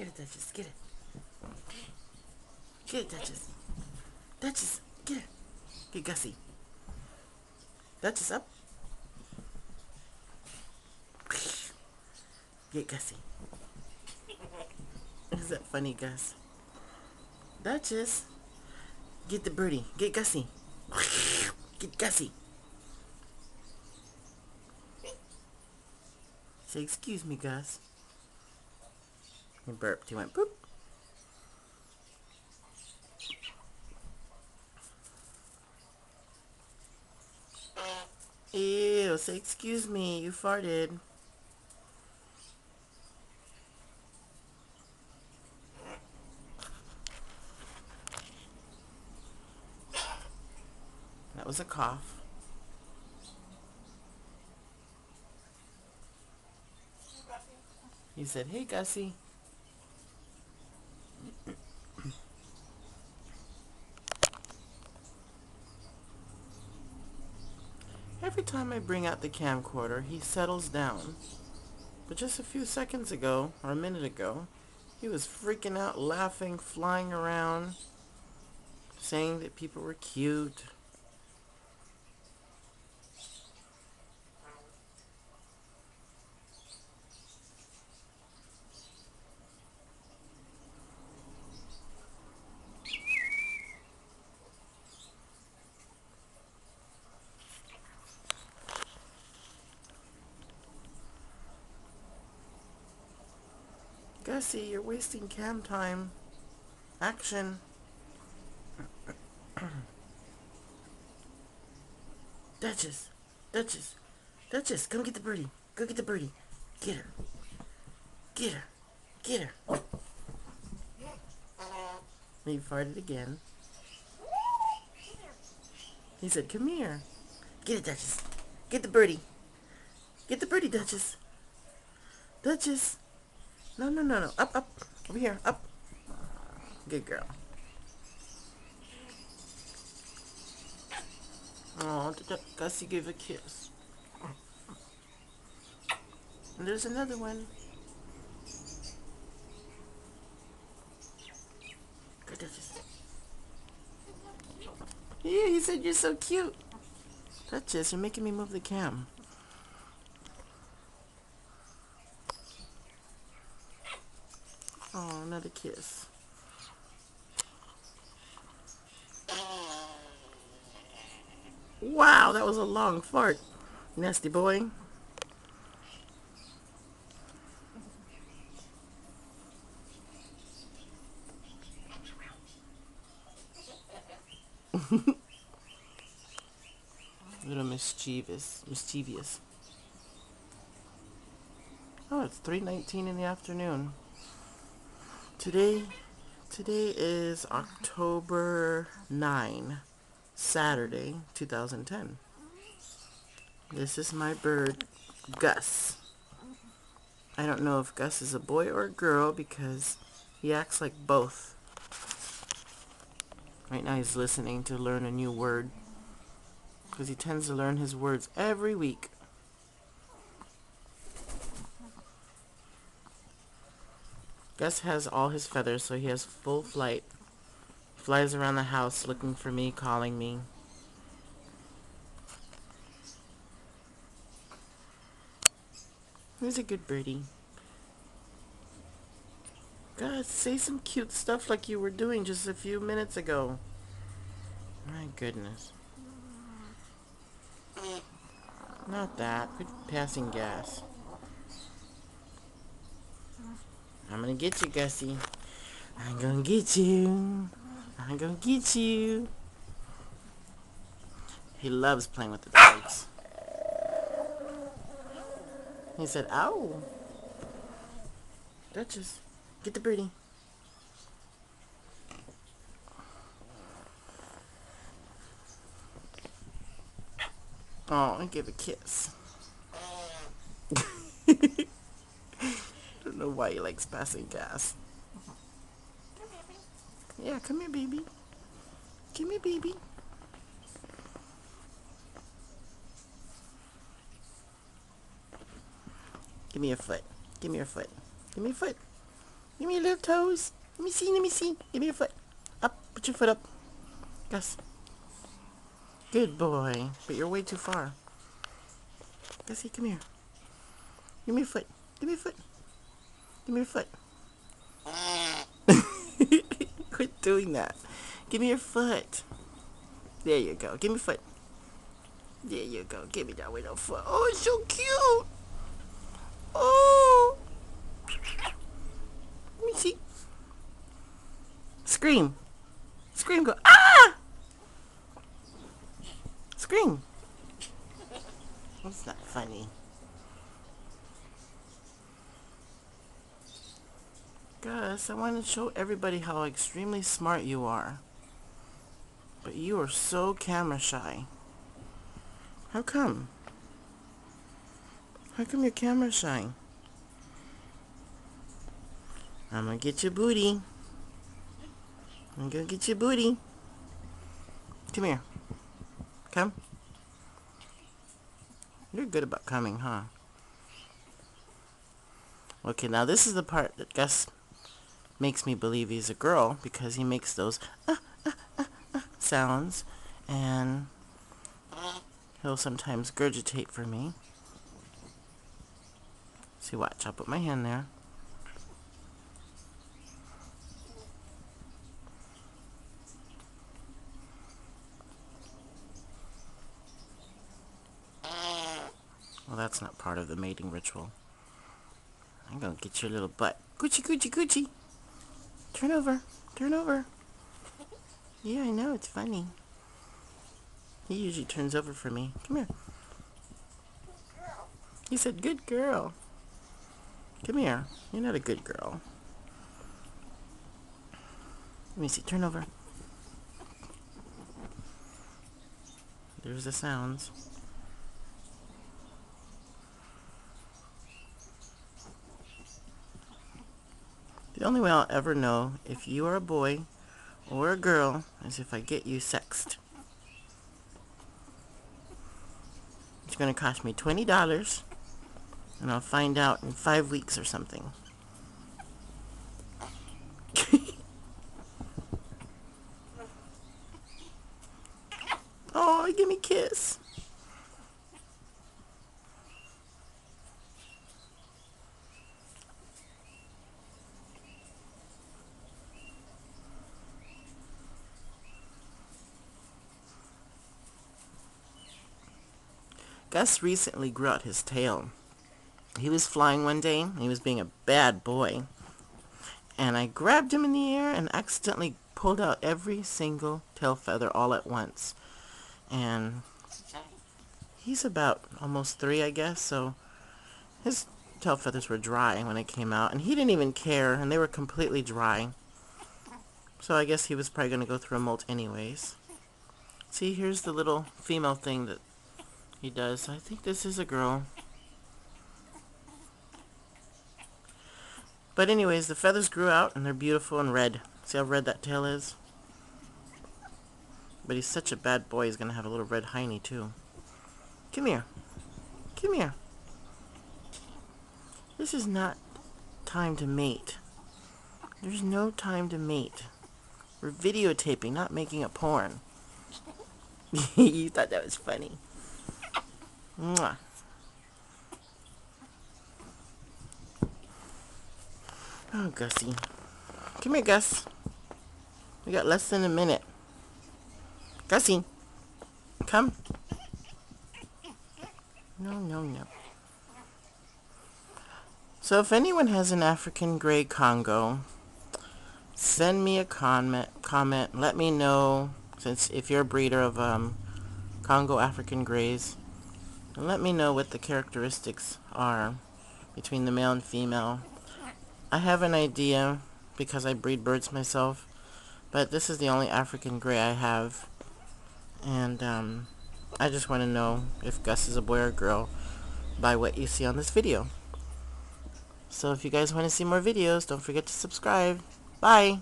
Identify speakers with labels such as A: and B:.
A: Get it, Duchess. Get it. Get it, Duchess. Duchess, get it. Get Gussie. Duchess, up. Get Gussie. Is that funny, Gus? Duchess, get the birdie. Get Gussie. Get Gussie. Say, excuse me, Gus. He burped. He went, boop. Ew, say, excuse me, you farted. That was a cough. He said, hey, Gussie. Every time I bring out the camcorder, he settles down. But just a few seconds ago, or a minute ago, he was freaking out, laughing, flying around, saying that people were cute. Gussie, you're wasting cam time. Action. Duchess, Duchess, Duchess, come get the birdie. Go get the birdie. Get her. Get her. Get her. He farted again. He said, come here. Get it, Duchess. Get the birdie. Get the birdie, Duchess. Duchess. No, no, no, no. Up, up. Over here. Up. Good girl. Oh, Gussie gave a kiss. And there's another one. Good, Duchess. Yeah, he said you're so cute. Duchess, you're making me move the cam. Oh, another kiss. Wow, that was a long fart. Nasty boy. Little mischievous. Oh, it's 3:19 in the afternoon. Today is October 9, Saturday, 2010. This is my bird, Gus. I don't know if Gus is a boy or a girl because he acts like both. Right now he's listening to learn a new word because he tends to learn his words every week. Gus has all his feathers, so he has full flight. Flies around the house looking for me, calling me. He's a good birdie. Gus, say some cute stuff like you were doing just a few minutes ago. My goodness. Not that. Quit passing gas. I'm gonna get you, Gussie. I'm gonna get you. I'm gonna get you. He loves playing with the dogs. He said, ow. Duchess, get the birdie. Oh, I gave a kiss. I don't know why he likes passing gas. Yeah, come here, baby. Come here, baby. Give me your foot. Give me your foot. Give me your foot. Give me your little toes. Let me see, let me see. Give me your foot. Up, put your foot up. Gus. Good boy. But you're way too far. Gussie, come here. Give me your foot. Give me your foot. Give me your foot. Quit doing that. Give me your foot. There you go. Give me your foot. There you go. Give me that little foot. Oh, it's so cute. Oh. Let me see. Scream. Scream. Go. Ah! Scream. That's not funny. Gus, I want to show everybody how extremely smart you are. But you are so camera shy. How come? How come you're camera shy? I'm gonna get your booty. I'm gonna get your booty. Come here. Come. You're good about coming, huh? Okay, now this is the part that Gus makes me believe he's a girl, because he makes those sounds, and he'll sometimes gurgitate for me. See, watch, I'll put my hand there. Well, that's not part of the mating ritual. I'm gonna get your little butt. Coochie, coochie, coochie. Turn over. Turn over. Yeah, I know, it's funny. He usually turns over for me. Come here. He said, good girl. Come here. You're not a good girl. Let me see. Turn over. There's the sounds. The only way I'll ever know if you are a boy or a girl is if I get you sexed. It's going to cost me $20, and I'll find out in 5 weeks or something. Oh, give me a kiss. Gus recently grew out his tail. He was flying one day, and he was being a bad boy. And I grabbed him in the air and accidentally pulled out every single tail feather all at once. And he's about almost 3, I guess, so his tail feathers were dry when it came out. And he didn't even care, and they were completely dry. So I guess he was probably going to go through a molt anyways. See, here's the little female thing that he does. I think this is a girl. But anyways, the feathers grew out and they're beautiful and red. See how red that tail is? But he's such a bad boy, he's going to have a little red hiney too. Come here. Come here. This is not time to mate. There's no time to mate. We're videotaping, not making a porn. You thought that was funny. Mwah. Oh, Gussie. Come here, Gus. We got less than a minute. Gussie. Come. No, no, no. So if anyone has an African gray Congo, send me a comment. Let me know, since if you're a breeder of Congo African Greys, and let me know what the characteristics are between the male and female. I have an idea because I breed birds myself, but this is the only African Grey I have, and I just want to know if Gus is a boy or a girl by what you see on this video. So if you guys want to see more videos, don't forget to subscribe. Bye!